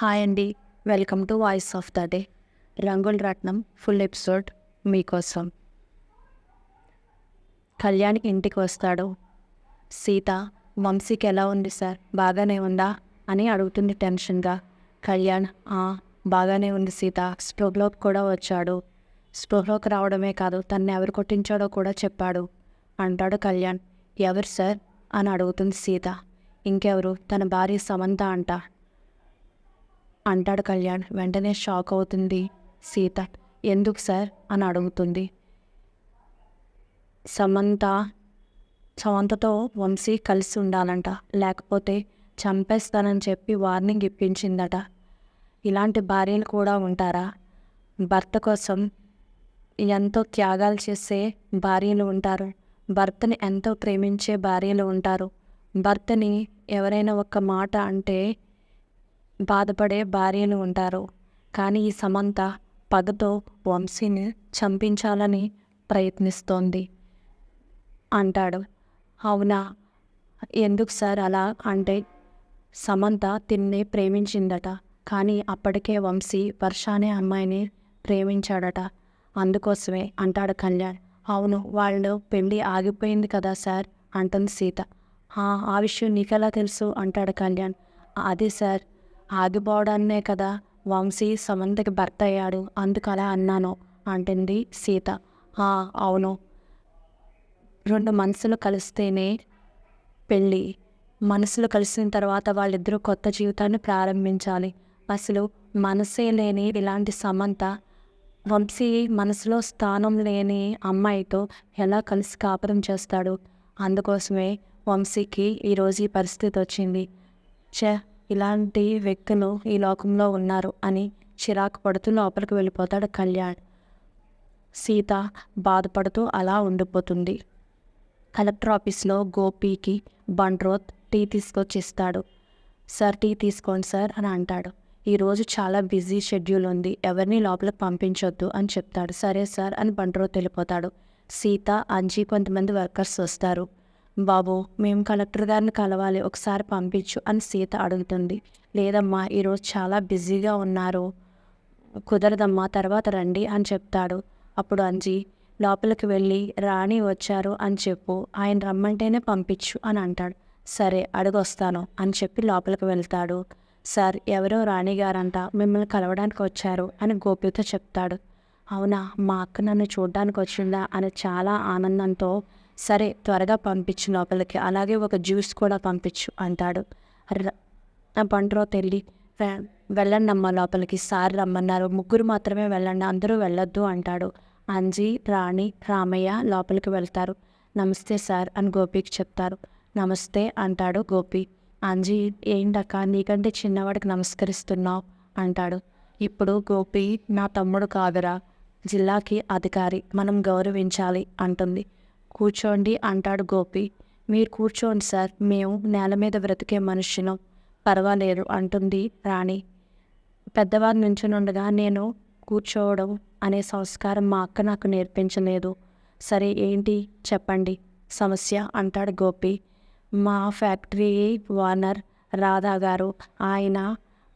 Hi అండి. Welcome to voice of the day. రంగుల రత్నం full episode మీకోసం. కళ్యాణ్ ఇంటికి వస్తాడు. సీత వంశీకి ఎలా ఉంది సార్, బాగానే ఉందా అని అడుగుతుంది టెన్షన్గా. కళ్యాణ్ బాగానే ఉంది సీత, స్పృహలోకి కూడా వచ్చాడు. స్పృహలోకి రావడమే కాదు, తన్ని ఎవరు కొట్టించాడో కూడా చెప్పాడు అంటాడు కళ్యాణ్. ఎవరు సార్ అని అడుగుతుంది సీత. ఇంకెవరు, తన భార్య సమంత అంటాడు కళ్యాణ్. వెంటనే షాక్ అవుతుంది సీత. ఎందుకు సార్ అని అడుగుతుంది. సమంతతో వంశీ కలిసి ఉండాలంట, లేకపోతే చంపేస్తానని చెప్పి వార్నింగ్ ఇప్పించిందట. ఇలాంటి భార్యలు కూడా ఉంటారా? భర్త కోసం ఎంతో త్యాగాలు చేసే భార్యలు ఉంటారు, భర్తని ఎంతో ప్రేమించే భార్యలు ఉంటారు, భర్తని ఎవరైనా ఒక్క మాట అంటే బాధపడే భార్యలు ఉంటారు. కానీ ఈ సమంత పగతో వంశీని చంపించాలని ప్రయత్నిస్తోంది అంటాడు. అవునా, ఎందుకు సార్ అలా అంటే, సమంత తిన్నే ప్రేమించిందట, కానీ అప్పటికే వంశీ వర్ష అనే అమ్మాయిని ప్రేమించాడట, అందుకోసమే అంటాడు కళ్యాణ్. అవును, వాళ్ళు పెళ్ళి ఆగిపోయింది కదా సార్ అంటుంది సీత. ఆ విషయం నీకెలా తెలుసు అంటాడు కళ్యాణ్. అదే సార్, ఆగిపోవడాన్నే కదా వంశీ సమంతకి భర్త అయ్యాడు, అందుకు అలా అన్నాను అంటుంది సీత. అవును, రెండు మనసులు కలిస్తేనే పెళ్ళి. మనసులు కలిసిన తర్వాత వాళ్ళిద్దరూ కొత్త జీవితాన్ని ప్రారంభించాలి. అసలు మనసే లేని ఇలాంటి సమంత వంశీ మనసులో స్థానం లేని అమ్మాయితో ఎలా కలిసి కాపురం చేస్తాడు? అందుకోసమే వంశీకి ఈరోజు ఈ పరిస్థితి వచ్చింది. ఇలాంటి వ్యక్తులు ఈ లోకంలో ఉన్నారు అని చిరాకు పడుతూ లోపలికి వెళ్ళిపోతాడు కళ్యాణ్. సీత బాధపడుతూ అలా ఉండిపోతుంది. కలెక్టర్ ఆఫీస్లో గోపికి బండ్రోత్ టీ తీసుకొచ్చిస్తాడు. సార్, టీ తీసుకోండి సార్ అని అంటాడు. ఈరోజు చాలా బిజీ షెడ్యూల్ ఉంది, ఎవరిని లోపలికి పంపించొద్దు అని చెప్తాడు. సరే సార్ అని బండ్రోత్ వెళ్ళిపోతాడు. సీత, అంజీ, కొంతమంది వర్కర్స్ వస్తారు. బాబు, మేము కలెక్టర్ గారిని కలవాలి, ఒకసారి పంపించు అని సీత అడుగుతుంది. లేదమ్మా, ఈరోజు చాలా బిజీగా ఉన్నారు, కుదరదమ్మా, తర్వాత రండి అని చెప్తాడు. అప్పుడు అంజీ, లోపలికి వెళ్ళి రాణి వచ్చారు అని చెప్పు, ఆయన రమ్మంటేనే పంపించు అని అంటాడు. సరే, అడుగొస్తాను అని చెప్పి లోపలికి వెళ్తాడు. సార్, ఎవరో రాణిగారంట మిమ్మల్ని కలవడానికి వచ్చారు అని గోపితో చెప్తాడు. అవునా, మా అక్క నన్ను చూడ్డానికి వచ్చిందా అని చాలా ఆనందంతో, సరే త్వరగా పంపించు లోపలికి, అలాగే ఒక జ్యూస్ కూడా పంపించు అంటాడు. బండ్రో తెల్లి, వెళ్ళండి అమ్మ లోపలికి, సార్ రమ్మన్నారు, ముగ్గురు మాత్రమే వెళ్ళండి, అందరూ వెళ్ళొద్దు అంటాడు. అంజీ, రాణి, రామయ్య లోపలికి వెళ్తారు. నమస్తే సార్ అని గోపికి చెప్తారు. నమస్తే అంటాడు గోపి. అంజీ, ఏంటక్క నీకంటే చిన్నవాడికి నమస్కరిస్తున్నావు అంటాడు. ఇప్పుడు గోపి నా తమ్ముడు కాదురా, జిల్లాకి అధికారి, మనం గౌరవించాలి అంటుంది. కూర్చోండి అంటాడు గోపి. మీరు కూర్చోండి సార్, మేము నేల మీద బ్రతికే మనుషులం, పర్వాలేదు అంటుంది రాణి. పెద్దవారి నుంచునుండగా నేను కూర్చోవడం అనే సంస్కారం మా అక్క నాకు నేర్పించలేదు. సరే, ఏంటి చెప్పండి సమస్య అంటాడు గోపి. మా ఫ్యాక్టరీ ఓనర్ రాధా గారు, ఆయన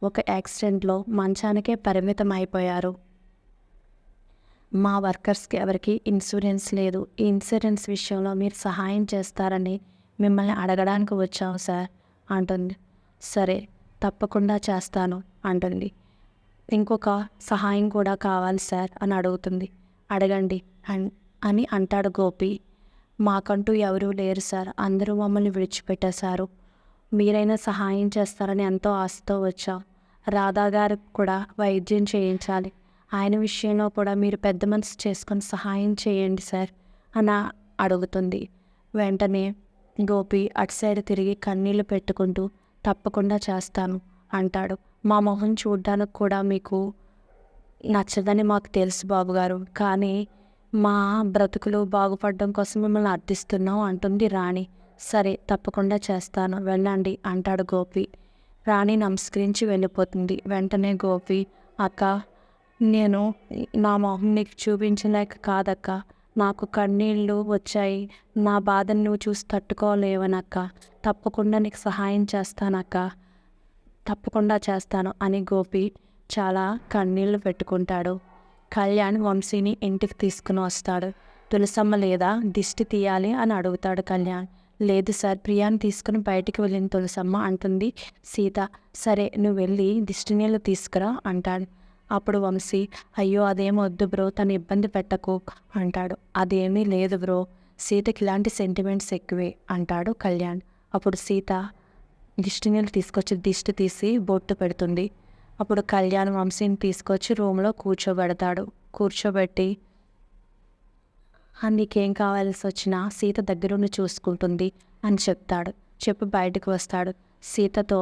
ఒక యాక్సిడెంట్లో మంచానికే పరిమితం అయిపోయారు. మా వర్కర్స్కి ఎవరికి ఇన్సూరెన్స్ లేదు. ఈ ఇన్సూరెన్స్ విషయంలో మీరు సహాయం చేస్తారని మిమ్మల్ని అడగడానికి వచ్చాము సార్ అంటుంది. సరే, తప్పకుండా చేస్తాను అంటుంది. ఇంకొక సహాయం కూడా కావాలి సార్ అని అడుగుతుంది. అడగండి అని అంటాడు గోపి. మాకంటూ ఎవరూ లేరు సార్, అందరూ మమ్మల్ని విడిచిపెట్టేశారు. మీరైనా సహాయం చేస్తారని ఎంతో ఆశతో వచ్చాం. రాధా గారికి కూడా వైద్యం చేయించాలి, ఆయన విషయంలో కూడా మీరు పెద్ద మనసు చేసుకొని సహాయం చేయండి సార్ అని అడుగుతుంది. వెంటనే గోపి అటు సైడ్ తిరిగి కన్నీళ్లు పెట్టుకుంటూ, తప్పకుండా చేస్తాను అంటాడు. మా మొహం చూడ్డానికి కూడా మీకు నచ్చదని మాకు తెలుసు బాబుగారు, కానీ మా బ్రతుకులు బాగుపడడం కోసం మిమ్మల్ని అర్థిస్తున్నాం అంటుంది రాణి. సరే, తప్పకుండా చేస్తాను, వెళ్ళండి అంటాడు గోపి. రాణి నమస్కరించి వెళ్ళిపోతుంది. వెంటనే గోపి, అక్క, నేను నా మొహం నీకు చూపించలేక కాదక్క, నాకు కన్నీళ్ళు వచ్చాయి, నా బాధను నువ్వు చూసి తట్టుకోలేవనక్క, తప్పకుండా నీకు సహాయం చేస్తానక్క, తప్పకుండా చేస్తాను అని గోపి చాలా కన్నీళ్లు పెట్టుకుంటాడు. కళ్యాణ్ వంశీని ఇంటికి తీసుకుని వస్తాడు. తులసమ్మ లేదా దిష్టి తీయాలి అని అడుగుతాడు కళ్యాణ్. లేదు సార్, ప్రియాని తీసుకుని బయటికి వెళ్ళిన తులసమ్మ అంటుంది సీత. సరే నువ్వు వెళ్ళి దిష్టి నీళ్ళు తీసుకురా అంటాడు. అప్పుడు వంశీ అయ్యో అదేం వద్దు బ్రో, తను ఇబ్బంది పెట్టకు అంటాడు. అదేమీ లేదు బ్రో, సీతకి ఇలాంటి సెంటిమెంట్స్ ఎక్కువే అంటాడు కళ్యాణ్. అప్పుడు సీత దిష్టి నీళ్ళు తీసుకొచ్చి దిష్టి తీసి బొట్టు పెడుతుంది. అప్పుడు కళ్యాణ్ వంశీని తీసుకొచ్చి రూమ్లో కూర్చోబెట్టి నీకేం కావాల్సి వచ్చినా సీత దగ్గరుండి చూసుకుంటుంది అని చెప్తాడు. చెప్పి బయటకు వస్తాడు. సీతతో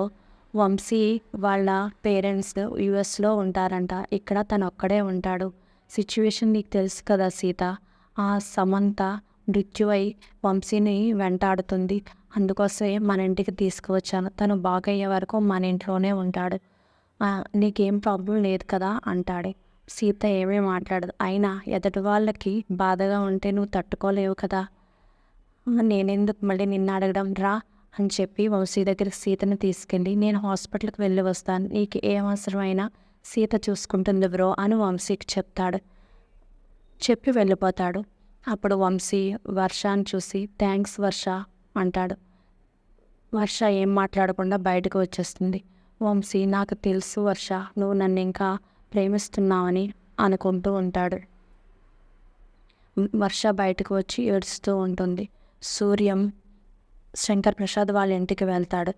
వంశీ వాళ్ళ పేరెంట్స్ యుఎస్లో ఉంటారంట, ఇక్కడ తను ఒక్కడే ఉంటాడు. సిచ్యువేషన్ నీకు తెలుసు కదా సీత, ఆ సమంత మృత్యువై వంశీని వెంటాడుతుంది. అందుకోసమే మన ఇంటికి తీసుకువచ్చాను. తను బాగయ్యే వరకు మన ఇంట్లోనే ఉంటాడు. నీకేం ప్రాబ్లం లేదు కదా అంటాడు. సీత ఏమీ మాట్లాడదు. అయినా ఎదుటి వాళ్ళకి బాధగా ఉంటే నువ్వు తట్టుకోలేవు కదా, నేనెందుకు మళ్ళీ నిన్ను అడగడం, రా అని చెప్పి వంశీ దగ్గరికి సీతను తీసుకెళ్ళి నేను హాస్పిటల్కి వెళ్ళి వస్తాను, నీకు ఏం అవసరమైనా సీత చూసుకుంటుంది బ్రో అని వంశీకి చెప్తాడు. చెప్పి వెళ్ళిపోతాడు. అప్పుడు వంశీ వర్షాన్ని చూసి థ్యాంక్స్ వర్ష అంటాడు. వర్ష ఏం మాట్లాడకుండా బయటకు వచ్చేస్తుంది. వంశీ నాకు తెలుసు వర్ష, నువ్వు నన్ను ఇంకా ప్రేమిస్తున్నావని అనుకుంటూ ఉంటాడు. వర్ష బయటకు వచ్చి ఏడుస్తూ ఉంటుంది. సూర్యం శంకర్ ప్రసాద్ వాళ్ళ ఇంటికి వెళ్తాడు.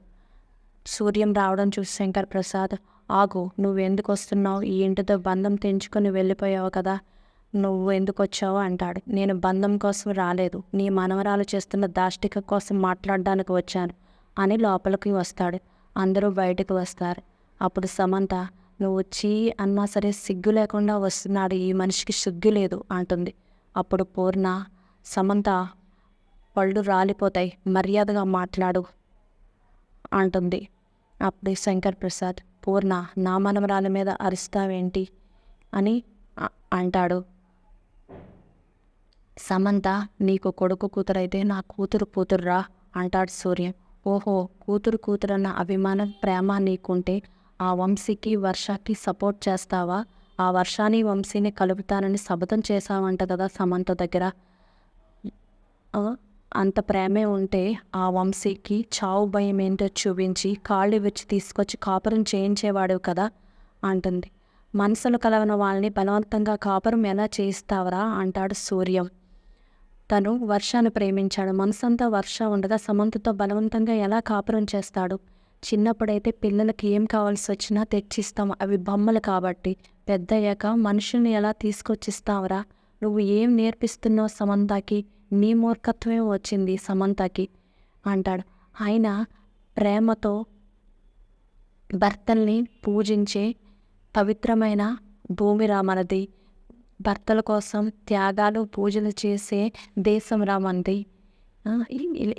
సూర్యం రావడం చూసి శంకర్ ప్రసాద్ ఆగు, నువ్వు ఎందుకు వస్తున్నావు, ఈ ఇంటితో బంధం తెంచుకొని వెళ్ళిపోయావు కదా, నువ్వు ఎందుకు వచ్చావు అంటాడు. నేను బంధం కోసం రాలేదు, నీ మనవరాలు చేస్తున్న దాష్టిక కోసం మాట్లాడడానికి వచ్చాను అని లోపలికి వస్తాడు. అందరూ బయటకు వస్తారు. అప్పుడు సమంత నువ్వు వచ్చి అన్నా సరే సిగ్గు లేకుండా వస్తున్నాడు, ఈ మనిషికి సిగ్గు లేదు అంటుంది. అప్పుడు పూర్ణ సమంత పళ్ళు రాలిపోతాయి, మర్యాదగా మాట్లాడు అంటుంది. అప్పుడు శంకర్ ప్రసాద్ పూర్ణ నా మనమరాల మీద అరుస్తావేంటి అని అంటాడు. సమంత నీకు కొడుకు కూతురైతే నా కూతురురా అంటాడు సూర్యం. ఓహో, కూతురన్న అభిమానం ప్రేమ నీకుంటే ఆ వంశీకి వర్షకి సపోర్ట్ చేస్తావా, ఆ వర్షాన్ని వంశీని కలుపుతానని శపథం చేశావంట కదా సమంత దగ్గర, అంత ప్రేమే ఉంటే ఆ వంశీకి చావు భయం ఏంటో చూపించి కాళ్ళు విచ్చి తీసుకొచ్చి కాపురం చేయించేవాడు కదా అంటుంది. మనసులు కలవని వాళ్ళని బలవంతంగా కాపురం ఎలా చేయిస్తావరా అంటాడు సూర్యం. తను వర్షాన్ని ప్రేమించాడు, మనసంతా వర్ష ఉండగా సమంతతో బలవంతంగా ఎలా కాపురం చేస్తాడు. చిన్నప్పుడైతే పిల్లలకి ఏం కావాల్సి వచ్చినా తెచ్చిస్తాం, అవి బొమ్మలు కాబట్టి, పెద్దయ్యాక మనుషుల్ని ఎలా తీసుకొచ్చిస్తావురా, నువ్వు ఏం నేర్పిస్తున్నావు సమంతకి, నీ మూర్ఖత్వమే వచ్చింది సమంతకి అంటాడు. ఆయన ప్రేమతో భర్తల్ని పూజించే పవిత్రమైన భూమిరా మనది, భర్తల కోసం త్యాగాలు పూజలు చేసే దేశం రా మనది,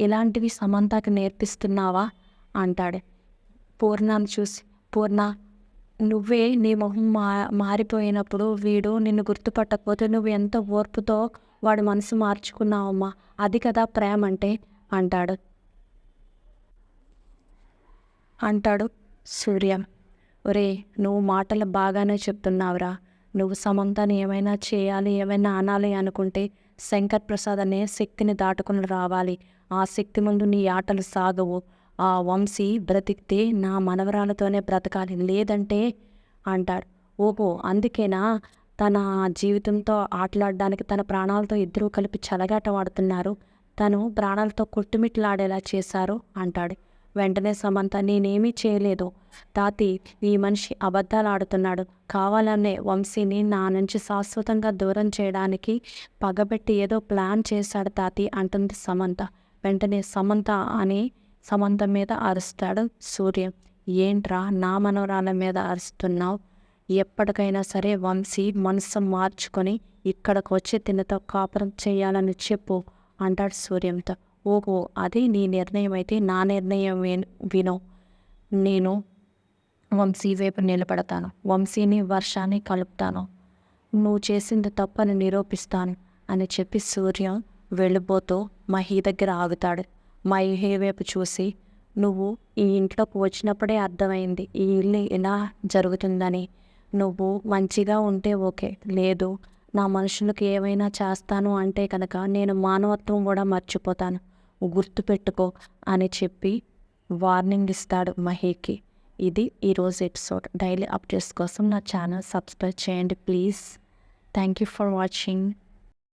ఇలాంటివి సమంతకి నేర్పిస్తున్నావా అంటాడు. పూర్ణాన్ని చూసి పూర్ణ నువ్వే నీ మొహం మారిపోయినప్పుడు వీడు నిన్ను గుర్తుపట్టకపోతే నువ్వు ఎంత ఓర్పుతో వాడి మనసు మార్చుకున్నావమ్మా, అది కదా ప్రేమ అంటే అంటాడు సూర్యం. ఒరే నువ్వు మాటలు బాగానే చెప్తున్నావురా, నువ్వు సమంతని ఏమైనా చేయాలి ఏమైనా అనాలి అనుకుంటే శంకర్ ప్రసాద్ అనే శక్తిని దాటుకుని రావాలి, ఆ శక్తి ముందు నీ ఆటలు సాగవు, ఆ వంశీ బ్రతికితే నా మనవరాలతోనే బ్రతకాలి, లేదంటే అంటాడు. ఓహో అందుకేనా తన జీవితంతో ఆటలాడడానికి తన ప్రాణాలతో ఇద్దరూ కలిపి చెలగాట ఆడుతున్నారు, తను ప్రాణాలతో కొట్టుమిట్లాడేలా చేశారు అంటాడు. వెంటనే సమంత నేనేమీ చేయలేదు తాతి, ఈ మనిషి అబద్ధాలు ఆడుతున్నాడు, కావాలనే వంశీని నా నుంచి శాశ్వతంగా దూరం చేయడానికి పగబెట్టి ఏదో ప్లాన్ చేశాడు తాతి అంటుంది సమంత. వెంటనే సమంత మీద అరుస్తాడు సూర్యం. ఏంట్రా నా మనవరాల మీద అరుస్తున్నావు, ఎప్పటికైనా సరే వంశీ మనసు మార్చుకొని ఇక్కడికి వచ్చి తినతో కాపురం చేయాలని చెప్పు అంటాడు సూర్యంతో. ఓహో అది నీ నిర్ణయం అయితే నా నిర్ణయం విను, నేను వంశీ వైపు నిలబడతాను, వంశీని వర్షాన్ని కలుపుతాను, నువ్వు చేసింది తప్పని నిరూపిస్తాను అని చెప్పి సూర్యం వెళ్ళిపోతూ మహి దగ్గర ఆగుతాడు. మహి వైపు చూసి నువ్వు ఈ ఇంట్లోకి వచ్చినప్పుడే అర్థమైంది ఈ ఇల్లు ఇలా జరుగుతుందని. నువ్వు మంచిగా ఉంటే ఓకే, లేదు నా మనుషులకు ఏమైనా చేస్తాను అంటే కనుక నేను మానవత్వం కూడా మర్చిపోతాను, గుర్తుపెట్టుకో అని చెప్పి వార్నింగ్ ఇస్తాడు మహీకి. ఇది ఈరోజు ఎపిసోడ్. డైలీ అప్డేట్స్ కోసం నా ఛానల్ సబ్స్క్రైబ్ చేయండి please. Thank you for watching.